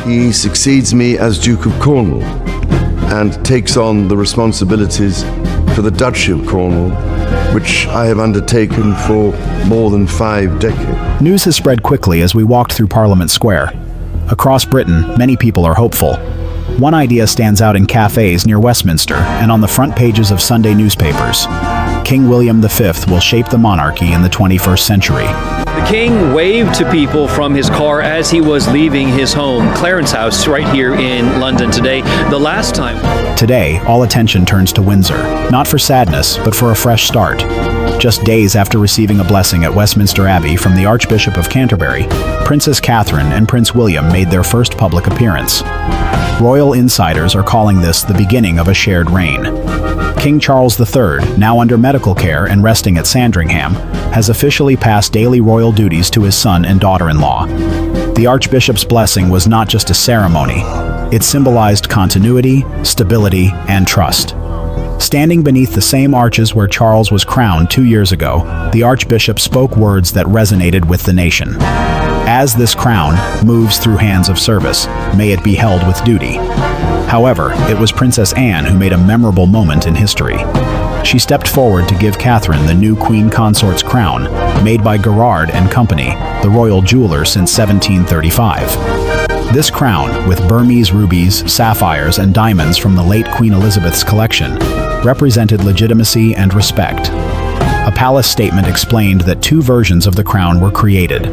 he succeeds me as Duke of Cornwall and takes on the responsibilities for the Duchy of Cornwall, which I have undertaken for more than 5 decades. News has spread quickly as we walked through Parliament Square. Across Britain, many people are hopeful. One idea stands out in cafes near Westminster and on the front pages of Sunday newspapers. King William V will shape the monarchy in the 21st century. The king waved to people from his car as he was leaving his home, Clarence House, right here in London today. The last time. Today, all attention turns to Windsor, not for sadness, but for a fresh start. Just days after receiving a blessing at Westminster Abbey from the Archbishop of Canterbury, Princess Catherine and Prince William made their first public appearance. Royal insiders are calling this the beginning of a shared reign. King Charles III, now under medical care and resting at Sandringham, has officially passed daily royal duties to his son and daughter-in-law. The Archbishop's blessing was not just a ceremony. It symbolized continuity, stability, and trust. Standing beneath the same arches where Charles was crowned 2 years ago, the Archbishop spoke words that resonated with the nation. As this crown moves through hands of service, may it be held with duty. However, it was Princess Anne who made a memorable moment in history. She stepped forward to give Catherine the new Queen Consort's crown, made by Gerard and Company, the royal jeweler since 1735. This crown, with Burmese rubies, sapphires, and diamonds from the late Queen Elizabeth's collection, represented legitimacy and respect. A palace statement explained that 2 versions of the crown were created.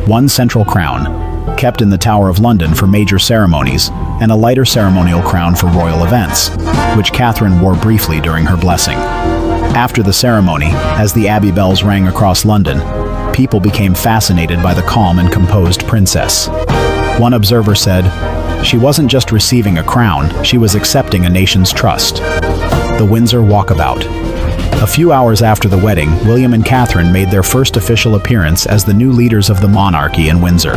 One central crown, kept in the Tower of London for major ceremonies, and a lighter ceremonial crown for royal events, which Catherine wore briefly during her blessing. After the ceremony, as the Abbey bells rang across London, people became fascinated by the calm and composed princess. One observer said, "She wasn't just receiving a crown, she was accepting a nation's trust." The Windsor Walkabout. A few hours after the wedding, William and Catherine made their first official appearance as the new leaders of the monarchy in Windsor.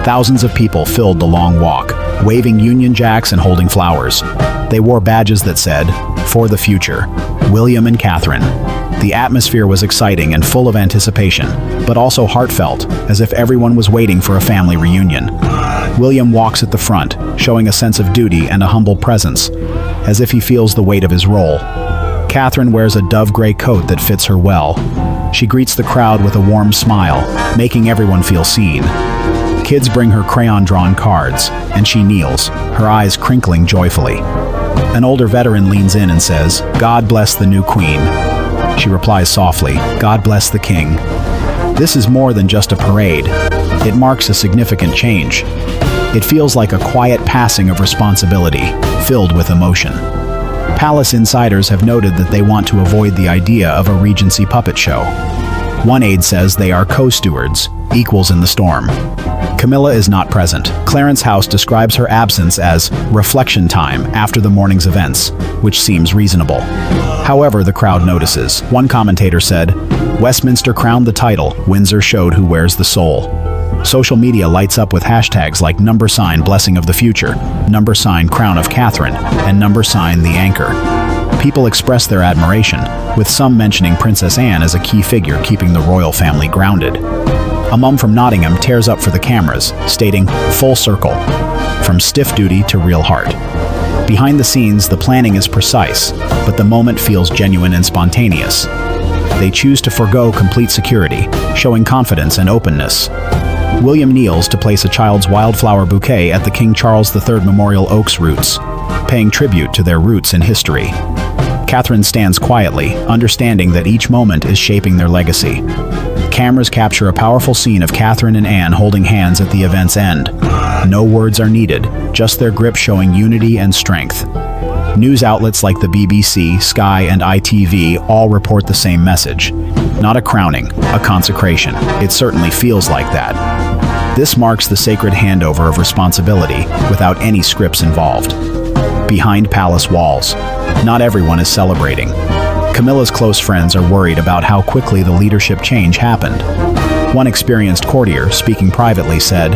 Thousands of people filled the long walk, waving Union Jacks and holding flowers. They wore badges that said, "For the future, William and Catherine." The atmosphere was exciting and full of anticipation, but also heartfelt, as if everyone was waiting for a family reunion. William walks at the front, showing a sense of duty and a humble presence, as if he feels the weight of his role. Catherine wears a dove-gray coat that fits her well. She greets the crowd with a warm smile, making everyone feel seen. Kids bring her crayon-drawn cards, and she kneels, her eyes crinkling joyfully. An older veteran leans in and says, "God bless the new queen." She replies softly, "God bless the king." This is more than just a parade. It marks a significant change. It feels like a quiet passing of responsibility, filled with emotion. Palace insiders have noted that they want to avoid the idea of a Regency puppet show. One aide says they are co-stewards, equals in the storm. Camilla is not present. Clarence House describes her absence as reflection time after the morning's events, which seems reasonable. However, the crowd notices. One commentator said, "Westminster crowned the title, Windsor showed who wears the soul." Social media lights up with hashtags like #blessing of the future, #crown of Catherine, and #the anchor. People express their admiration, with some mentioning Princess Anne as a key figure keeping the royal family grounded. A mum from Nottingham tears up for the cameras, stating, "Full circle, from stiff duty to real heart." Behind the scenes, the planning is precise, but the moment feels genuine and spontaneous. They choose to forego complete security, showing confidence and openness. William kneels to place a child's wildflower bouquet at the King Charles III Memorial Oak's roots, paying tribute to their roots in history. Catherine stands quietly, understanding that each moment is shaping their legacy. Cameras capture a powerful scene of Catherine and Anne holding hands at the event's end. No words are needed, just their grip showing unity and strength. News outlets like the BBC, Sky, and ITV all report the same message. Not a crowning, a consecration. It certainly feels like that. This marks the sacred handover of responsibility, without any scripts involved. Behind palace walls, not everyone is celebrating. Camilla's close friends are worried about how quickly the leadership change happened. One experienced courtier, speaking privately, said,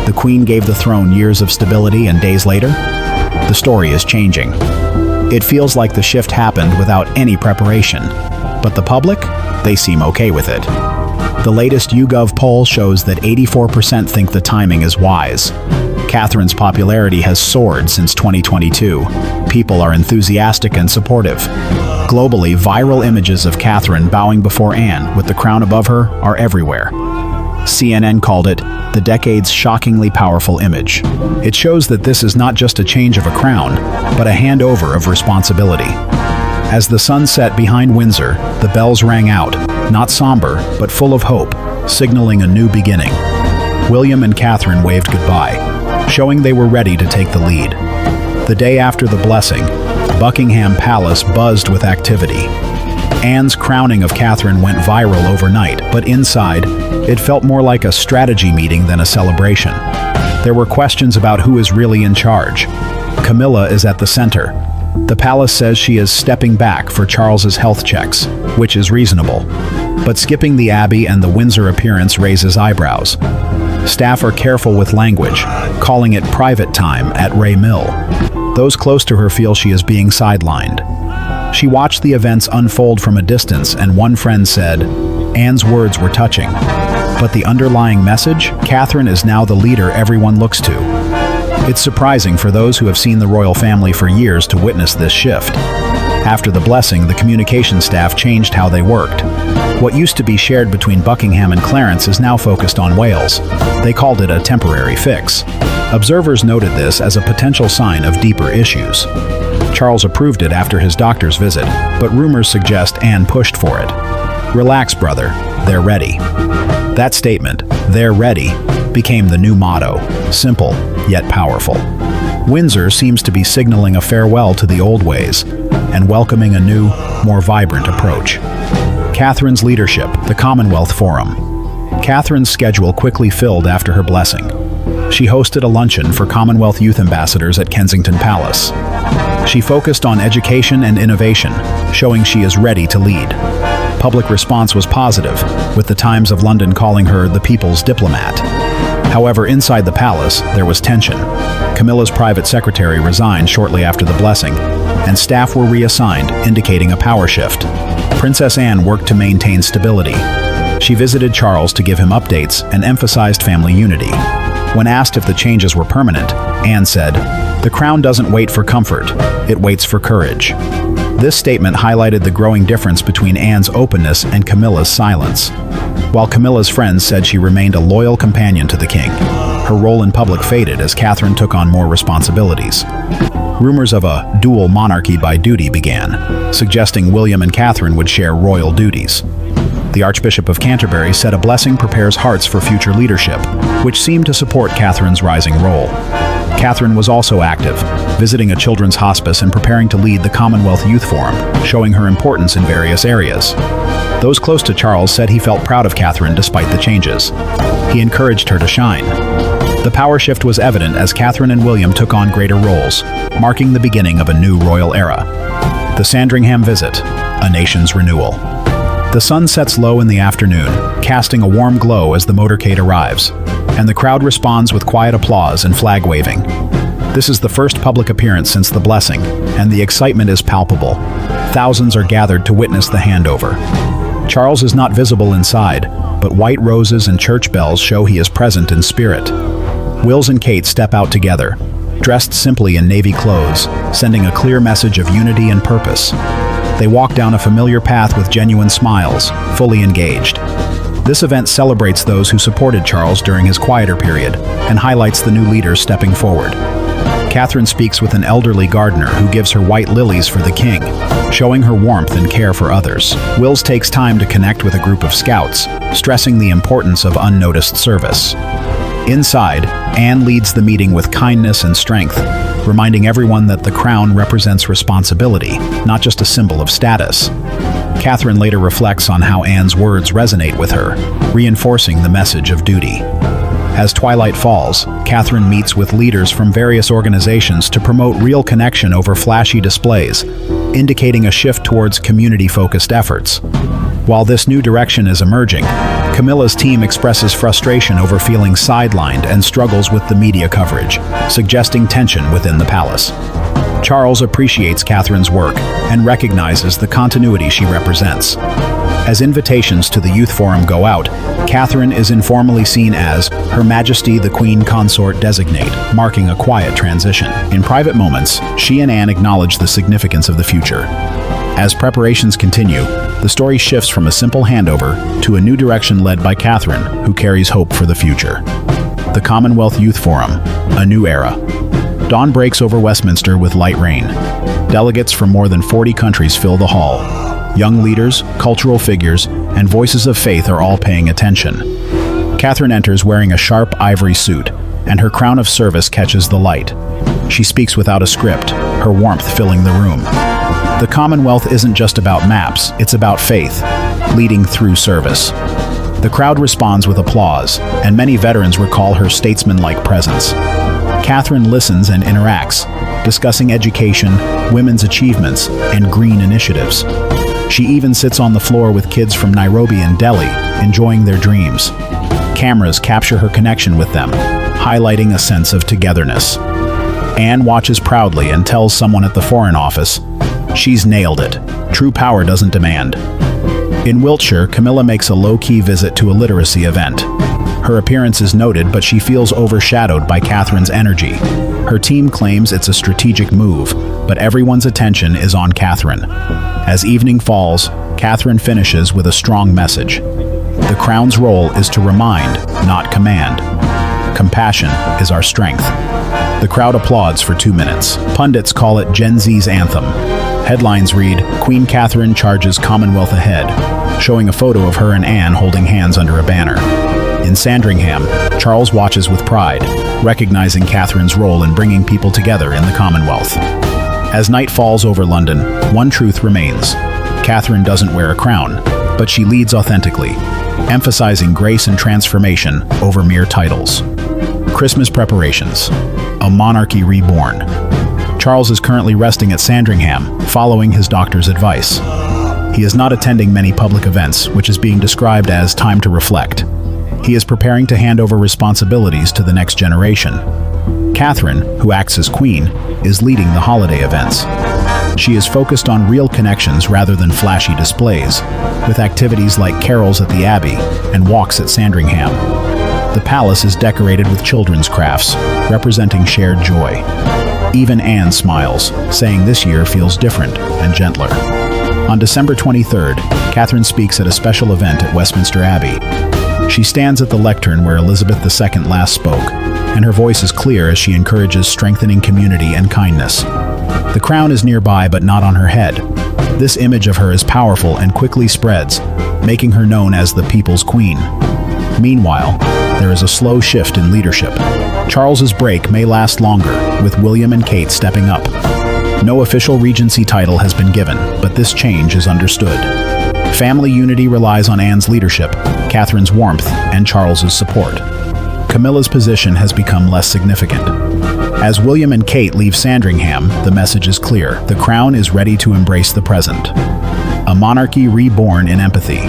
"The Queen gave the throne years of stability, and days later, the story is changing." It feels like the shift happened without any preparation. But the public? They seem okay with it. The latest YouGov poll shows that 84% think the timing is wise. Catherine's popularity has soared since 2022. People are enthusiastic and supportive. Globally, viral images of Catherine bowing before Anne with the crown above her are everywhere. CNN called it the decade's shockingly powerful image. It shows that this is not just a change of a crown, but a handover of responsibility. As the sun set behind Windsor, the bells rang out, not somber, but full of hope, signaling a new beginning. William and Catherine waved goodbye, showing they were ready to take the lead. The day after the blessing, Buckingham Palace buzzed with activity. Anne's crowning of Catherine went viral overnight, but inside, it felt more like a strategy meeting than a celebration. There were questions about who is really in charge. Camilla is at the center. The palace says she is stepping back for Charles's health checks, which is reasonable. But skipping the Abbey and the Windsor appearance raises eyebrows. Staff are careful with language, calling it private time at Ray Mill. Those close to her feel she is being sidelined. She watched the events unfold from a distance, and one friend said, Anne's words were touching. But the underlying message? Catherine is now the leader everyone looks to. It's surprising for those who have seen the royal family for years to witness this shift. After the blessing, the communication staff changed how they worked. What used to be shared between Buckingham and Clarence is now focused on Wales. They called it a temporary fix. Observers noted this as a potential sign of deeper issues. Charles approved it after his doctor's visit, but rumors suggest Anne pushed for it. Relax, brother, they're ready. That statement, they're ready, became the new motto, simple yet powerful. Windsor seems to be signaling a farewell to the old ways and welcoming a new, more vibrant approach. Catherine's leadership, the Commonwealth Forum. Catherine's schedule quickly filled after her blessing. She hosted a luncheon for Commonwealth youth ambassadors at Kensington Palace. She focused on education and innovation, showing she is ready to lead. Public response was positive, with the Times of London calling her the people's diplomat. However, inside the palace, there was tension. Camilla's private secretary resigned shortly after the blessing, and staff were reassigned, indicating a power shift. Princess Anne worked to maintain stability. She visited Charles to give him updates and emphasized family unity. When asked if the changes were permanent, Anne said, "The crown doesn't wait for comfort, it waits for courage." This statement highlighted the growing difference between Anne's openness and Camilla's silence. While Camilla's friends said she remained a loyal companion to the king, her role in public faded as Catherine took on more responsibilities. Rumors of a dual monarchy by duty began, suggesting William and Catherine would share royal duties. The Archbishop of Canterbury said a blessing prepares hearts for future leadership, which seemed to support Catherine's rising role. Catherine was also active, visiting a children's hospice and preparing to lead the Commonwealth Youth Forum, showing her importance in various areas. Those close to Charles said he felt proud of Catherine despite the changes. He encouraged her to shine. The power shift was evident as Catherine and William took on greater roles, marking the beginning of a new royal era. The Sandringham visit, a nation's renewal. The sun sets low in the afternoon, casting a warm glow as the motorcade arrives, and the crowd responds with quiet applause and flag waving. This is the first public appearance since the blessing, and the excitement is palpable. Thousands are gathered to witness the handover. Charles is not visible inside, but white roses and church bells show he is present in spirit. Wills and Kate step out together, dressed simply in navy clothes, sending a clear message of unity and purpose. They walk down a familiar path with genuine smiles, fully engaged. This event celebrates those who supported Charles during his quieter period and highlights the new leaders stepping forward. Catherine speaks with an elderly gardener who gives her white lilies for the king, showing her warmth and care for others. Wills takes time to connect with a group of scouts, stressing the importance of unnoticed service. Inside, Anne leads the meeting with kindness and strength, reminding everyone that the crown represents responsibility, not just a symbol of status. Catherine later reflects on how Anne's words resonate with her, reinforcing the message of duty. As twilight falls, Catherine meets with leaders from various organizations to promote real connection over flashy displays, indicating a shift towards community-focused efforts. While this new direction is emerging, Camilla's team expresses frustration over feeling sidelined and struggles with the media coverage, suggesting tension within the palace. Charles appreciates Catherine's work and recognizes the continuity she represents. As invitations to the Youth Forum go out, Catherine is informally seen as Her Majesty the Queen Consort Designate, marking a quiet transition. In private moments, she and Anne acknowledge the significance of the future. As preparations continue, the story shifts from a simple handover to a new direction led by Catherine, who carries hope for the future. The Commonwealth Youth Forum, a new era. Dawn breaks over Westminster with light rain. Delegates from more than 40 countries fill the hall. Young leaders, cultural figures, and voices of faith are all paying attention. Catherine enters wearing a sharp ivory suit, and her crown of service catches the light. She speaks without a script, her warmth filling the room. The Commonwealth isn't just about maps, it's about faith, leading through service. The crowd responds with applause, and many veterans recall her statesmanlike presence. Catherine listens and interacts, discussing education, women's achievements, and green initiatives. She even sits on the floor with kids from Nairobi and Delhi, enjoying their dreams. Cameras capture her connection with them, highlighting a sense of togetherness. Anne watches proudly and tells someone at the Foreign Office, "She's nailed it. True power doesn't demand." In Wiltshire, Camilla makes a low-key visit to a literacy event. Her appearance is noted, but she feels overshadowed by Catherine's energy. Her team claims it's a strategic move, but everyone's attention is on Catherine. As evening falls, Catherine finishes with a strong message. The Crown's role is to remind, not command. Compassion is our strength. The crowd applauds for 2 minutes. Pundits call it Gen Z's anthem. Headlines read, "Queen Catherine charges Commonwealth ahead," showing a photo of her and Anne holding hands under a banner. In Sandringham, Charles watches with pride, recognizing Catherine's role in bringing people together in the Commonwealth. As night falls over London, one truth remains. Catherine doesn't wear a crown, but she leads authentically, emphasizing grace and transformation over mere titles. Christmas preparations. A monarchy reborn. Charles is currently resting at Sandringham, following his doctor's advice. He is not attending many public events, which is being described as time to reflect. He is preparing to hand over responsibilities to the next generation. Catherine, who acts as queen, is leading the holiday events. She is focused on real connections rather than flashy displays, with activities like carols at the Abbey and walks at Sandringham. The palace is decorated with children's crafts, representing shared joy. Even Anne smiles, saying this year feels different and gentler. On December 23rd, Catherine speaks at a special event at Westminster Abbey. She stands at the lectern where Elizabeth II last spoke, and her voice is clear as she encourages strengthening community and kindness. The crown is nearby but not on her head. This image of her is powerful and quickly spreads, making her known as the People's Queen. Meanwhile, there is a slow shift in leadership. Charles's break may last longer, with William and Kate stepping up. No official regency title has been given, but this change is understood. Family unity relies on Anne's leadership, Catherine's warmth, and Charles's support. Camilla's position has become less significant. As William and Kate leave Sandringham, the message is clear. The crown is ready to embrace the present. A monarchy reborn in empathy.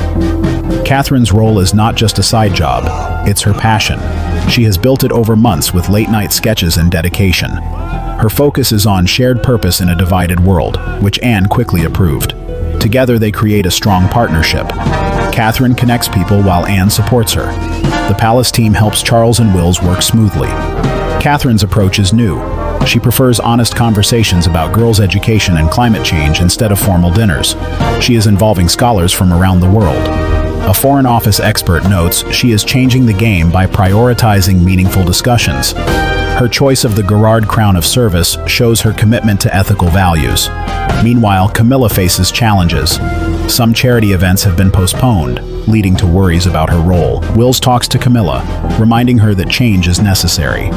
Catherine's role is not just a side job, it's her passion. She has built it over months with late-night sketches and dedication. Her focus is on shared purpose in a divided world, which Anne quickly approved. Together they create a strong partnership. Catherine connects people while Anne supports her. The palace team helps Charles and Wills work smoothly. Catherine's approach is new. She prefers honest conversations about girls' education and climate change instead of formal dinners. She is involving scholars from around the world. A Foreign Office expert notes she is changing the game by prioritizing meaningful discussions. Her choice of the Gerard Crown of Service shows her commitment to ethical values. Meanwhile, Camilla faces challenges. Some charity events have been postponed, leading to worries about her role. Wills talks to Camilla, reminding her that change is necessary.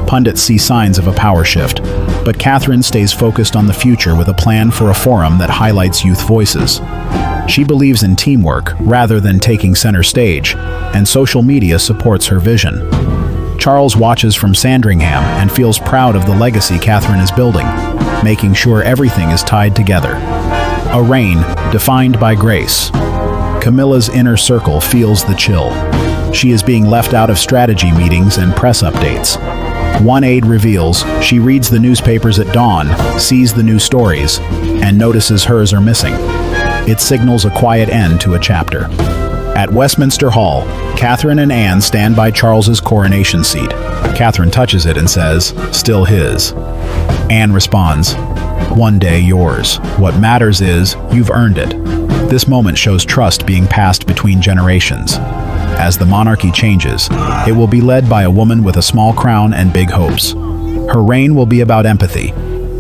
Pundits see signs of a power shift, but Catherine stays focused on the future with a plan for a forum that highlights youth voices. She believes in teamwork rather than taking center stage, and social media supports her vision. Charles watches from Sandringham and feels proud of the legacy Catherine is building, making sure everything is tied together. A reign defined by grace. Camilla's inner circle feels the chill. She is being left out of strategy meetings and press updates. One aide reveals she reads the newspapers at dawn, sees the new stories, and notices hers are missing. It signals a quiet end to a chapter. At Westminster Hall, Catherine and Anne stand by Charles's coronation seat. Catherine touches it and says, "Still his." Anne responds, "One day yours. What matters is, you've earned it." This moment shows trust being passed between generations. As the monarchy changes, it will be led by a woman with a small crown and big hopes. Her reign will be about empathy.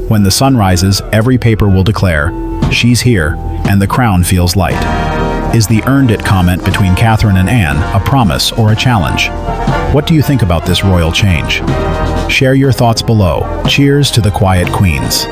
When the sun rises, every paper will declare, "She's here," and the crown feels light. Is the "earned it" comment between Catherine and Anne a promise or a challenge? What do you think about this royal change? Share your thoughts below. Cheers to the quiet queens.